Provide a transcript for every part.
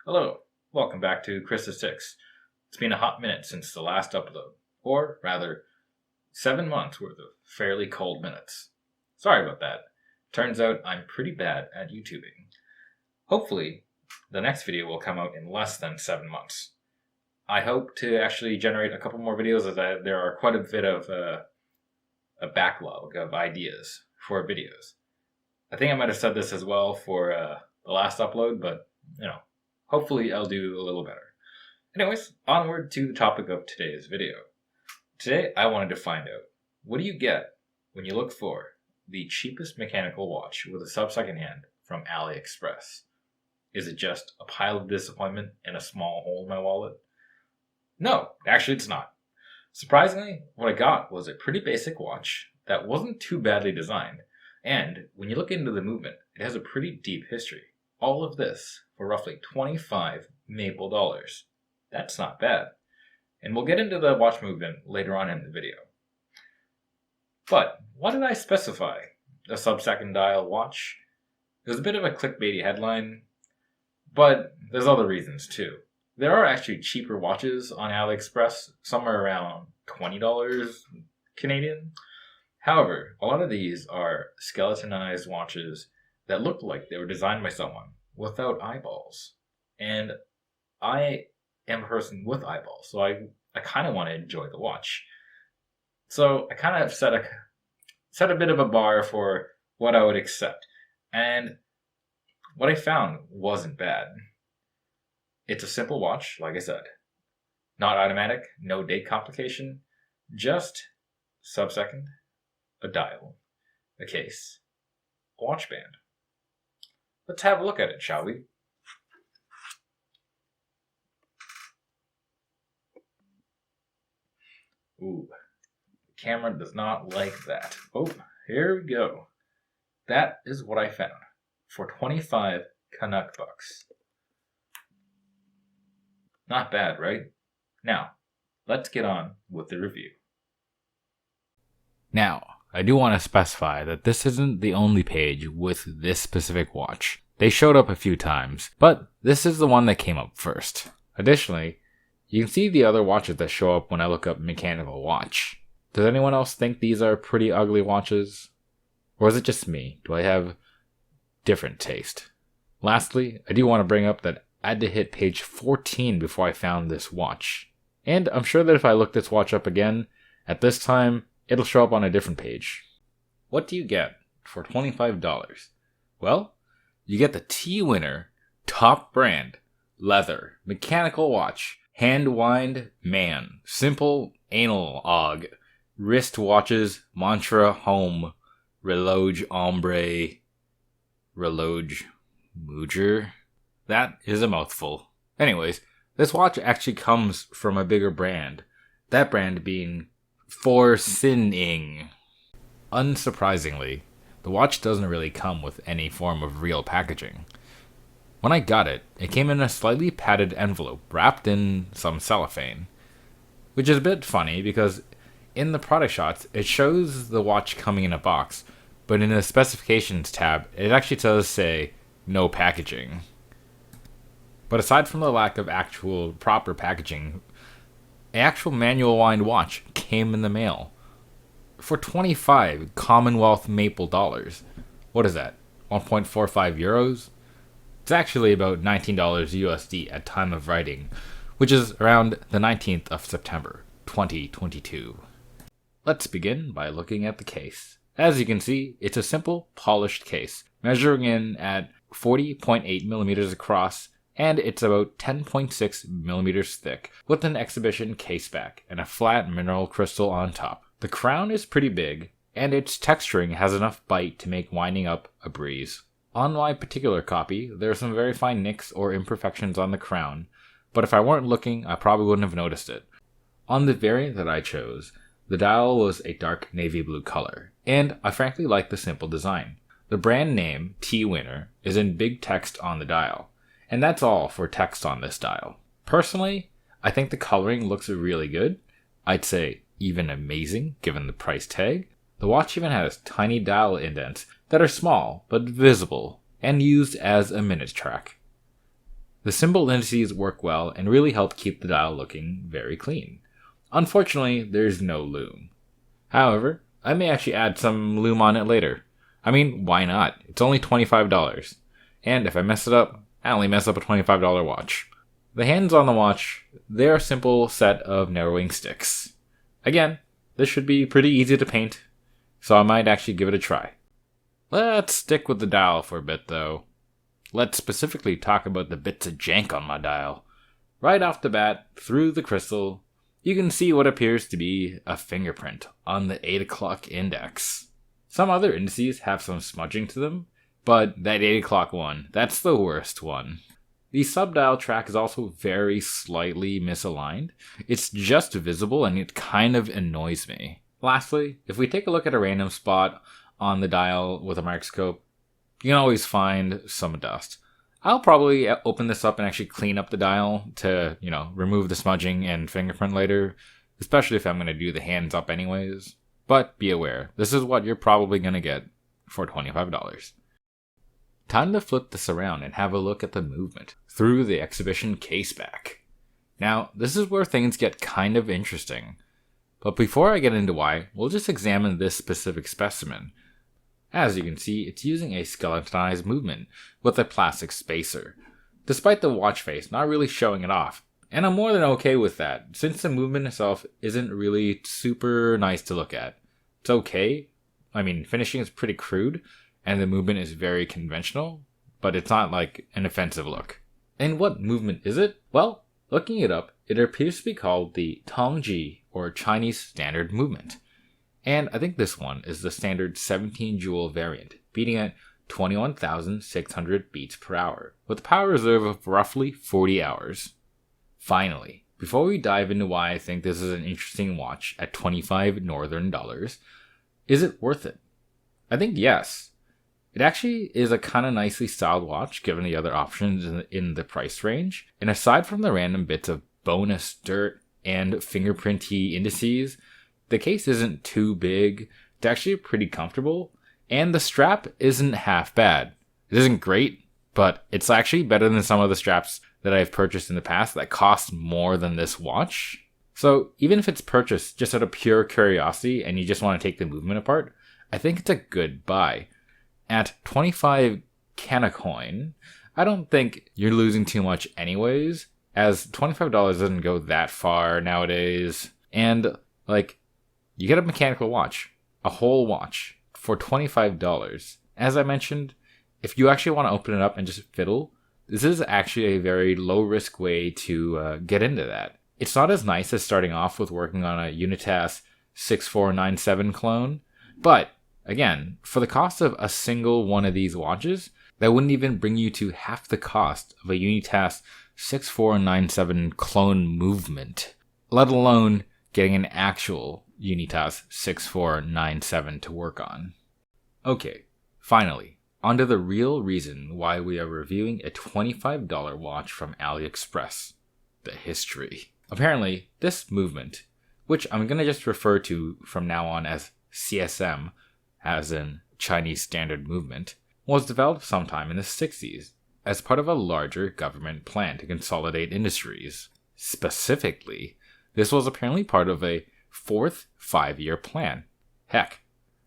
Hello, welcome back to Chris's 6. It's been a hot minute since the last upload, or rather, 7 months worth of fairly cold minutes. Sorry about that. Turns out I'm pretty bad at YouTubing. Hopefully, the next video will come out in less than 7 months. I hope to actually generate a couple more videos as there are quite a bit of a backlog of ideas for videos. I think I might have said this as well for the last upload, but hopefully I'll do a little better. Anyways, onward to the topic of today's video. Today I wanted to find out, what do you get when you look for the cheapest mechanical watch with a sub-second hand from AliExpress? Is it just a pile of disappointment and a small hole in my wallet? No, actually it's not. Surprisingly, what I got was a pretty basic watch that wasn't too badly designed, and when you look into the movement, it has a pretty deep history. All of this for roughly 25 Maple dollars. That's not bad. And we'll get into the watch movement later on in the video. But why did I specify a sub-second dial watch? It was a bit of a clickbaity headline, but there's other reasons too. There are actually cheaper watches on AliExpress, somewhere around $20 Canadian. However, a lot of these are skeletonized watches that look like they were designed by someone without eyeballs. And I am a person with eyeballs, so I kind of want to enjoy the watch. So I kind of set a bit of a bar for what I would accept. And what I found wasn't bad. It's a simple watch, like I said. Not automatic, no date complication, just sub-second, a dial, a case, a watch band. Let's have a look at it, shall we? Ooh, the camera does not like that. Oh, here we go. That is what I found for 25 Canuck bucks. Not bad, right? Now, let's get on with the review. Now, I do want to specify that this isn't the only page with this specific watch. They showed up a few times, but this is the one that came up first. Additionally, you can see the other watches that show up when I look up mechanical watch. Does anyone else think these are pretty ugly watches? Or is it just me? Do I have different taste? Lastly, I do want to bring up that I had to hit page 14 before I found this watch. And I'm sure that if I look this watch up again, at this time, it'll show up on a different page. What do you get for $25? Well, you get the T-Winner top brand leather mechanical watch, hand wind man, simple analog, wrist watches, mantra home, reloge ombre, reloge mooger. That is a mouthful. Anyways, this watch actually comes from a bigger brand. That brand being Forsinning. Unsurprisingly, the watch doesn't really come with any form of real packaging. When I got it, it came in a slightly padded envelope wrapped in some cellophane. Which is a bit funny because in the product shots, it shows the watch coming in a box, but in the specifications tab, it actually does say no packaging. But aside from the lack of actual proper packaging, an actual manual wind watch came in the mail for 25 Commonwealth Maple dollars. What is that? 1.45 euros? It's actually about $19 USD at time of writing, which is around the 19th of September, 2022. Let's begin by looking at the case. As you can see, it's a simple polished case, measuring in at 40.8 millimeters across, and it's about 10.6 millimeters thick, with an exhibition case back and a flat mineral crystal on top. The crown is pretty big, and its texturing has enough bite to make winding up a breeze. On my particular copy, there are some very fine nicks or imperfections on the crown, but if I weren't looking, I probably wouldn't have noticed it. On the variant that I chose, the dial was a dark navy blue color, and I frankly like the simple design. The brand name, T-Winner, is in big text on the dial, and that's all for text on this dial. Personally, I think the coloring looks really good. I'd say even amazing given the price tag. The watch even has tiny dial indents that are small but visible and used as a minute track. The symbol indices work well and really help keep the dial looking very clean. Unfortunately, there's no lume. However, I may actually add some lume on it later. I mean, why not? It's only $25. And if I mess it up, I only mess up a $25 watch. The hands on the watch, they're a simple set of narrowing sticks. Again, this should be pretty easy to paint, so I might actually give it a try. Let's stick with the dial for a bit though. Let's specifically talk about the bits of jank on my dial. Right off the bat, through the crystal, you can see what appears to be a fingerprint on the 8 o'clock index. Some other indices have some smudging to them, but that 8 o'clock one, that's the worst one. The subdial track is also very slightly misaligned. It's just visible and it kind of annoys me. Lastly, if we take a look at a random spot on the dial with a microscope, you can always find some dust. I'll probably open this up and actually clean up the dial to, remove the smudging and fingerprint later, especially if I'm going to do the hands up anyways. But be aware, this is what you're probably going to get for $25. Time to flip this around and have a look at the movement through the exhibition case back. Now, this is where things get kind of interesting. But before I get into why, we'll just examine this specific specimen. As you can see, it's using a skeletonized movement with a plastic spacer, despite the watch face not really showing it off. And I'm more than okay with that, since the movement itself isn't really super nice to look at. It's okay. I mean, finishing is pretty crude, and the movement is very conventional, but it's not like an offensive look. And what movement is it? Well, looking it up, it appears to be called the Tongji, or Chinese Standard Movement. And I think this one is the standard 17 joule variant, beating at 21,600 beats per hour, with a power reserve of roughly 40 hours. Finally, before we dive into why I think this is an interesting watch at 25 northern dollars, is it worth it? I think yes. It actually is a kind of nicely styled watch given the other options in the price range, and aside from the random bits of bonus dirt and fingerprinty indices, the case isn't too big, it's actually pretty comfortable, and the strap isn't half bad. It isn't great, but it's actually better than some of the straps that I've purchased in the past that cost more than this watch. So even if it's purchased just out of pure curiosity and you just want to take the movement apart, I think it's a good buy. At 25 Canacoin, I don't think you're losing too much anyways, as $25 doesn't go that far nowadays. And you get a mechanical watch, a whole watch, for $25. As I mentioned, if you actually want to open it up and just fiddle, this is actually a very low-risk way to get into that. It's not as nice as starting off with working on a Unitas 6497 clone, but again, for the cost of a single one of these watches, that wouldn't even bring you to half the cost of a Unitas 6497 clone movement, let alone getting an actual Unitas 6497 to work on. Okay, finally, onto the real reason why we are reviewing a $25 watch from AliExpress, the history. Apparently, this movement, which I'm going to just refer to from now on as CSM, as in Chinese Standard Movement, was developed sometime in the 60s as part of a larger government plan to consolidate industries. Specifically, this was apparently part of a fourth 5-year plan. Heck,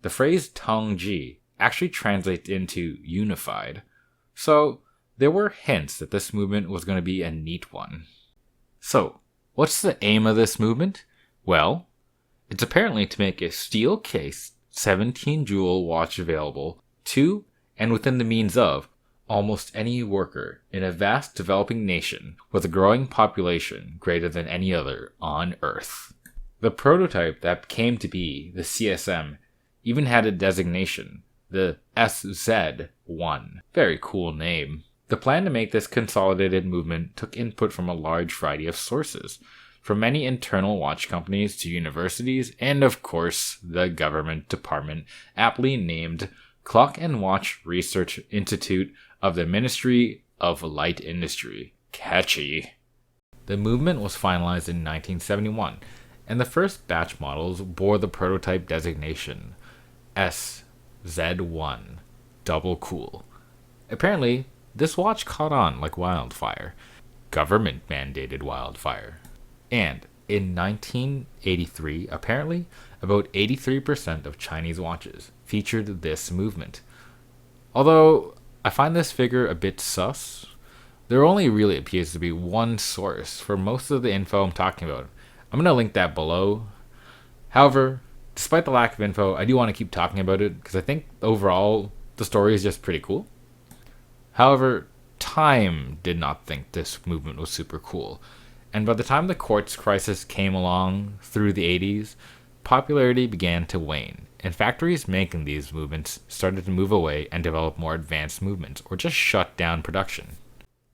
the phrase Tongji actually translates into unified, so there were hints that this movement was going to be a neat one. So, what's the aim of this movement? Well, it's apparently to make a steel case 17 jewel watch available to and within the means of almost any worker in a vast developing nation with a growing population greater than any other on Earth. The prototype that came to be the CSM even had a designation, the SZ1. Very cool name. The plan to make this consolidated movement took input from a large variety of sources, from many internal watch companies to universities, and of course, the government department aptly named Clock and Watch Research Institute of the Ministry of Light Industry. Catchy. The movement was finalized in 1971, and the first batch models bore the prototype designation SZ1. Double cool. Apparently, this watch caught on like wildfire. Government mandated wildfire. And in 1983, apparently, about 83% of Chinese watches featured this movement. Although I find this figure a bit sus, there only really appears to be one source for most of the info I'm talking about. I'm going to link that below. However, despite the lack of info, I do want to keep talking about it because I think overall the story is just pretty cool. However, Time did not think this movement was super cool, and by the time the quartz crisis came along through the 80s, popularity began to wane, and factories making these movements started to move away and develop more advanced movements, or just shut down production.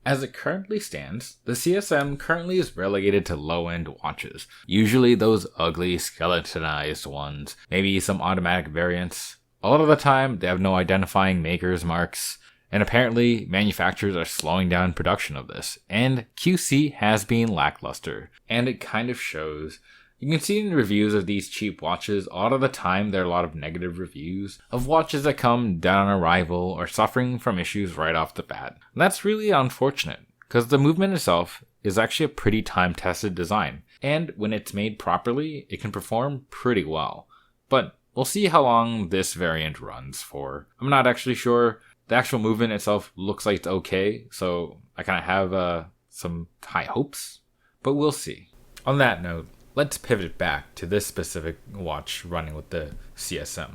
As it currently stands, the CSM currently is relegated to low-end watches, usually those ugly skeletonized ones, maybe some automatic variants. A lot of the time, they have no identifying maker's marks, and apparently manufacturers are slowing down production of this, and QC has been lackluster, and it kind of shows. You can see in reviews of these cheap watches, a lot of the time there are a lot of negative reviews of watches that come dead on arrival or suffering from issues right off the bat. And that's really unfortunate, because the movement itself is actually a pretty time-tested design, and when it's made properly, it can perform pretty well. But we'll see how long this variant runs for. I'm not actually sure. The actual movement itself looks like it's okay, so I kind of have some high hopes, but we'll see. On that note, let's pivot back to this specific watch running with the CSM,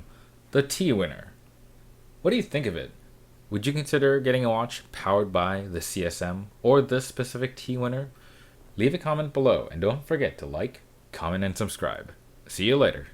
the T-Winner. What do you think of it? Would you consider getting a watch powered by the CSM or this specific T-Winner? Leave a comment below and don't forget to like, comment, and subscribe. See you later.